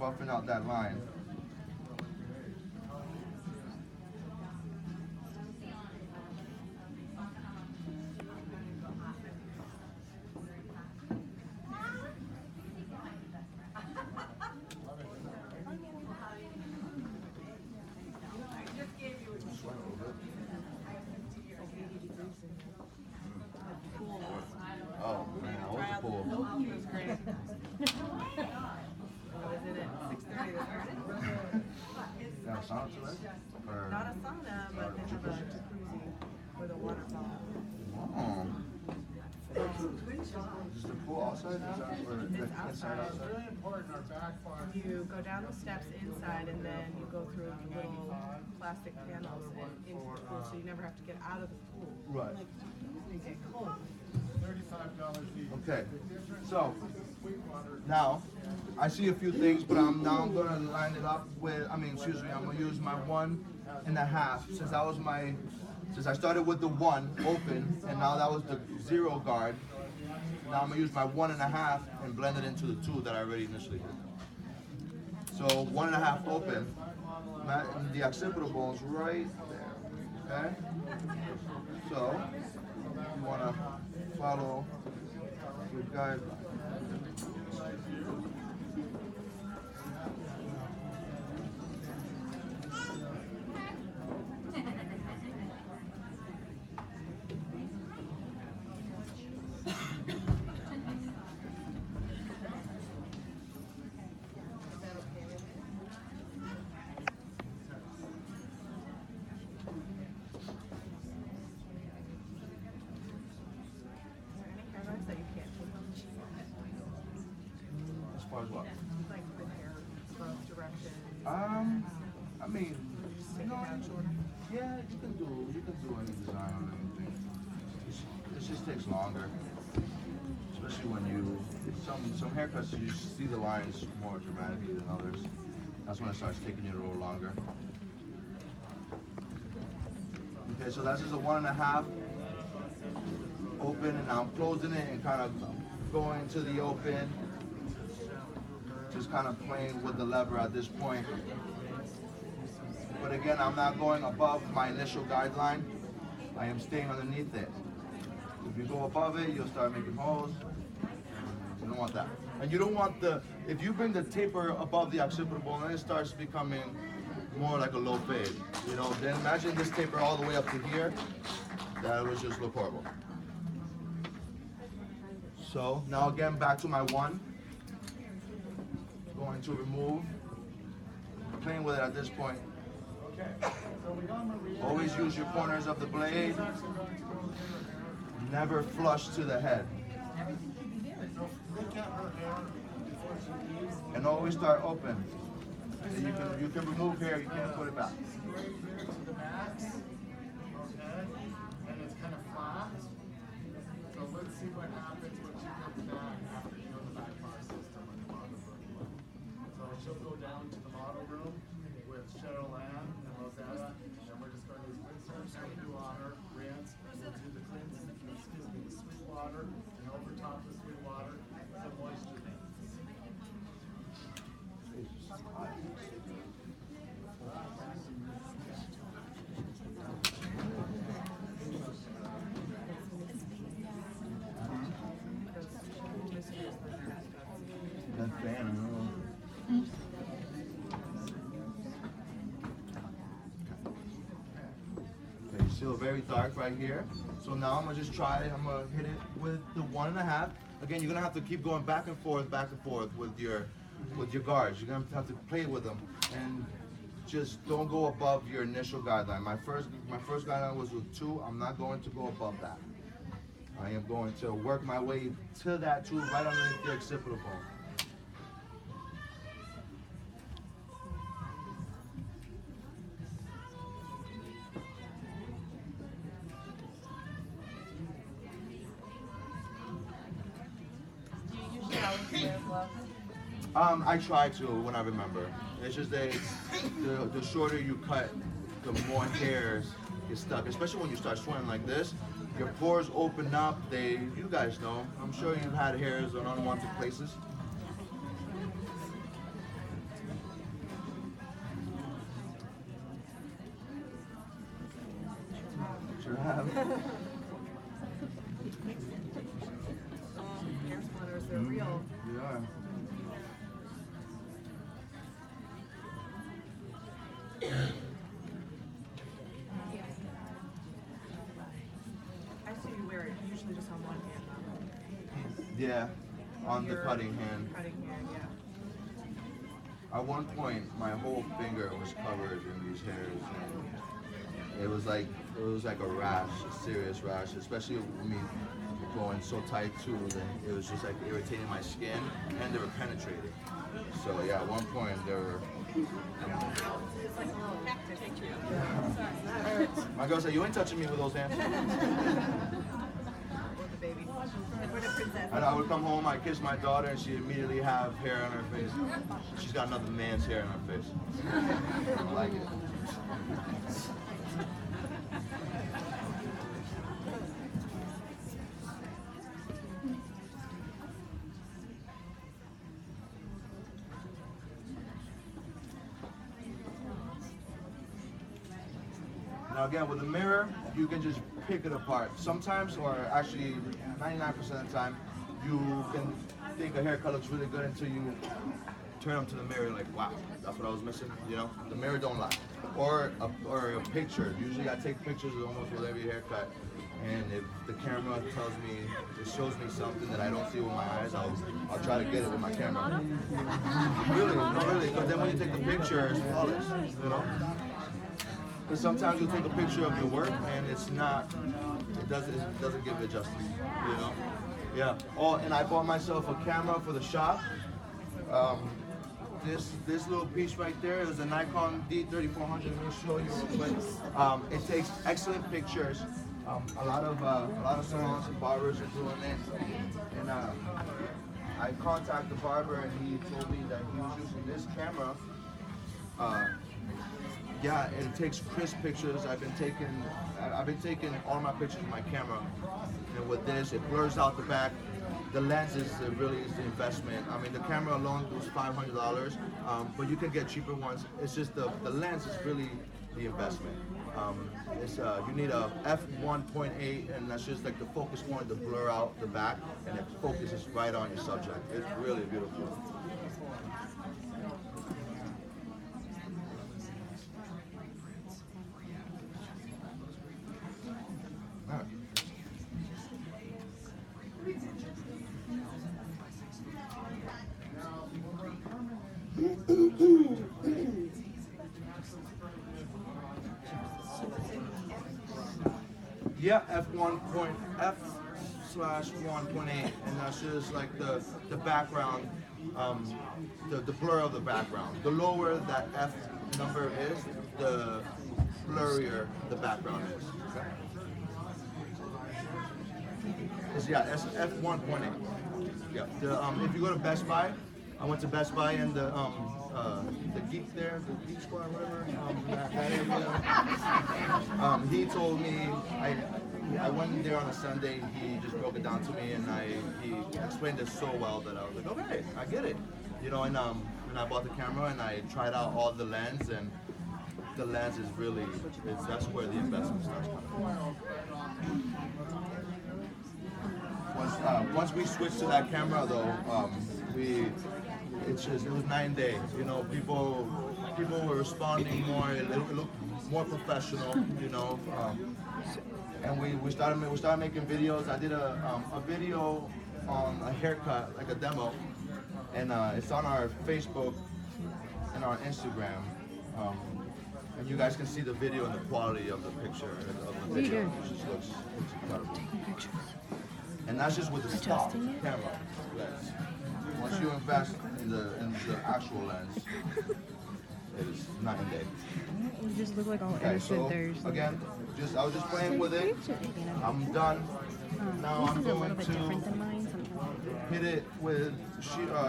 buffing out that line. Oh man, that was a pool. It was great. I was in at 6:30 this morning. Got a sauna to it? Or... Not a sauna, but they have a jacuzzi with a waterfall. Oh. Is the pool outside? It's outside. Really important, our back bar. You go down the steps inside, and then you go through the little plastic panels and into the pool, so you never have to get out of the pool. Right. You get cold. $35 each. Okay. So now I see a few things, but I'm gonna line it up with. I'm gonna use my 1.5 since I started with the 1 open, and now that was the 0 guard. Now I'm gonna use my 1.5 and blend it into the 2 that I already initially did. So 1.5 open, and the occipital bone's right there. Okay. So you wanna follow your guideline. That you can't change. As far as what? Like the hair growth direction. I mean, Just take it no, down shorter. yeah, you can do any design on anything. It just takes longer, especially when some haircuts you see the lines more dramatically than others. That's when it starts taking you a little longer. Okay, so that's just a 1.5 open, and I'm closing it and kind of going to the open. Just kind of playing with the lever at this point. But again, I'm not going above my initial guideline. I am staying underneath it. If you go above it, you'll start making holes. You don't want that. And you don't want if you bring the taper above the occipital bone, then it starts becoming more like a low fade. You know, then imagine this taper all the way up to here. That would just look horrible. So now again, back to my 1. Going to remove, playing with it at this point. Okay. So we got Maria. Always use your corners of the blade. Never flush to the head. So look at her hair before she leaves. And always start open. And you can remove hair, you can't put it back. Right here to the max. Okay. And it's kind of flat. So let's see what happens when she comes back after you know the back bar system and the model room. So she'll go down to the model room with Cheryl Ann and Rosetta, and we're just going to rinse her, do water, rinse, we'll do the the sweet water, and over top of the sweet water, some moisture. That fan, I don't know. Okay, still very dark right here. So now I'm gonna just try, I'm gonna hit it with the 1.5. Again, you're gonna have to keep going back and forth with your guards. You're gonna have to play with them, and just don't go above your initial guideline. My first guideline was with 2. I'm not going to go above that. I am going to work my way to that 2 right underneath the occipital bone. Do you usually always wear gloves? I try to when I remember. It's just that the shorter you cut, the more hairs get stuck. Especially when you start sweating like this, your pores open up. You guys know. I'm sure you've had hairs in unwanted places. Hair splitters, they're real. Yeah. I see you wear it usually just on one hand. Yeah, on the Your cutting hand. Cutting hand, yeah. At one point, my whole finger was covered in these hairs. And it was like a rash, a serious rash, especially with me going so tight too. That it was just like irritating my skin, and they were penetrating. So yeah, at one point they were. It's like a little cactus. My girl said, "You ain't touching me with those hands." With the baby. Like with a princess. And I would come home, I kiss my daughter, and she immediately have hair on her face. She's got another man's hair on her face. I don't like it. Now again, with a mirror, you can just pick it apart. Sometimes, or actually 99% of the time, you can think a haircut looks really good until you turn them to the mirror like, wow, that's what I was missing, you know? The mirror don't lie. Or a picture. Usually I take pictures of almost with every haircut, and if the camera tells me, it shows me something that I don't see with my eyes, I'll try to get it with my camera. Really, no really, because then when you take the picture, it's flawless, you know? Because sometimes you take a picture of your work and it doesn't give it justice, you know? Yeah. Oh, and I bought myself a camera for the shop. This little piece right there is a Nikon D3400. Let me show you real quick. It takes excellent pictures. A lot of salons and barbers are doing it. And I contacted the barber and he told me that he was using this camera. Yeah, it takes crisp pictures. I've been taking all my pictures with my camera, and with this, it blurs out the back. The lens really is the investment. I mean, the camera alone was $500, but you can get cheaper ones. It's just the lens is really the investment. You need a f1.8, and that's just like the focus point to blur out the back, and it focuses right on your subject. It's really beautiful. Yeah, f/1.8, and that's just like the background, the blur of the background. The lower that f number is, the blurrier the background is. Okay? Yeah, it's f1.8. Yeah. If you go to Best Buy, I went to Best Buy and the geek there, the geek squad, whatever. He told me I went in there on a Sunday. He just broke it down to me, and he explained it so well that I was like, okay, I get it. You know, and I bought the camera and I tried out all the lens, and the lens is really that's where the investment starts coming. Once we switched to that camera, though, it was night and day. You know, people were responding more. It looked more professional. You know, and we started making videos. I did a video on a haircut, like a demo, and it's on our Facebook and our Instagram. And you guys can see the video and the quality of the picture of the video. It just looks incredible. And that's just with the stock camera lens. Once you invest in the actual lens, it is night and day. You just look like all Okay, innocent. so There's again, I was just playing with it. I'm done. Now I'm this is a going little bit different than to mine. Sometimes. hit it with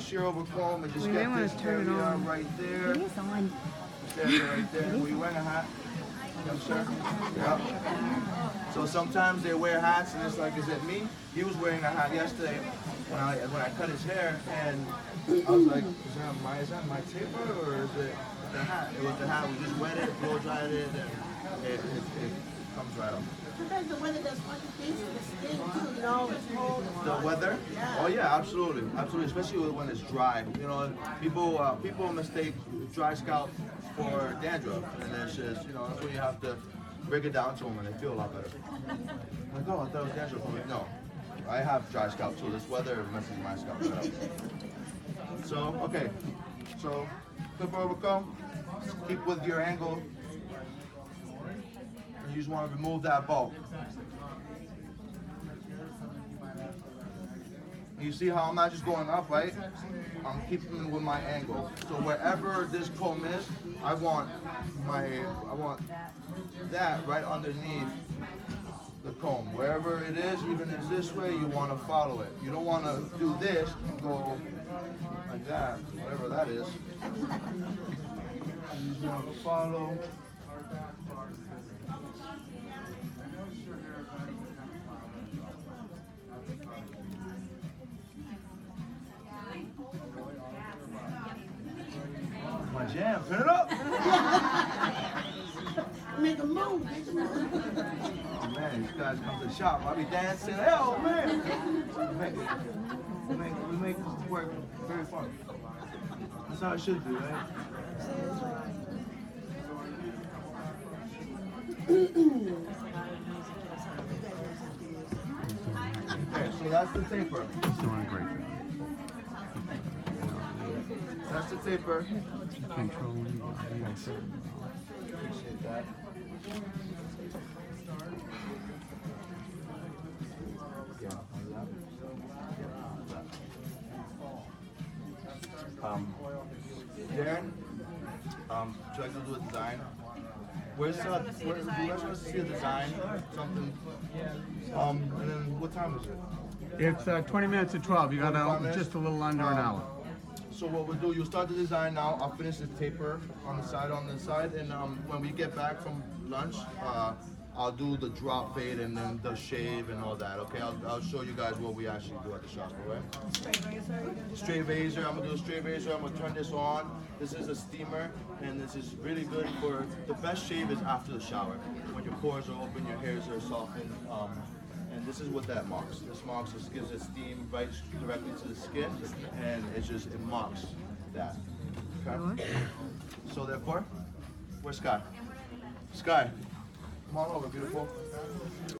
shear over comb and just We may get wanna this turn it area on. right there. It is on. This area right there. Were you wearing a hat? Yes, sir. Yep. So sometimes they wear hats and it's like, is it me? He was wearing a hat yesterday when I cut his hair, and I was like, is that my taper or is it the hat? It was the hat. We just wet it, blow dried it, and it comes right up. Sometimes the weather does funny things to the skin too, you know, it's cold. The weather? Yeah. Oh yeah, absolutely, absolutely. Especially when it's dry. You know, people mistake dry scalp for dandruff, and it's just, you know, that's when you have to break it down to them, and they feel a lot better. Like, oh, I thought it was dandruff. I'm like, no, I have dry scalp too. This weather messes my scalp right up. So okay, so clip over comb. Keep with your angle. And you just want to remove that bulk. You see how I'm not just going up, right? I'm keeping with my angle. So wherever this comb is, I want that right underneath the comb. Wherever it is, even if it's this way, you want to follow it. You don't want to do this and go like that, whatever that is. You just want to follow. My jam, turn it up. Make a move, make a move. Oh man, these guys come to the shop. I be dancing. Hell man. We make this work very fun. That's how it should be, right? Okay, so that's the taper. He's doing a great job. That's the taper. Controlling. Appreciate that. Darren, would you like to do a design? Where's you guys want to see a design? Something. And then what time is it? It's 20 minutes to 12. You got 25 minutes? just a little under an hour. So what we'll do, you'll start the design now. I'll finish the taper on the side, and when we get back from lunch, I'll do the drop fade and then the shave and all that. Okay, I'll show you guys what we actually do at the shop. All right? Straight razor. I'm gonna do a straight razor. I'm gonna turn this on. This is a steamer, and this is really good for the best shave is after the shower when your pores are open, your hairs are softened. And this is what that marks. This marks, this gives it steam right directly to the skin, and it marks that. Okay? So therefore, where's Sky? Sky, come on over, beautiful.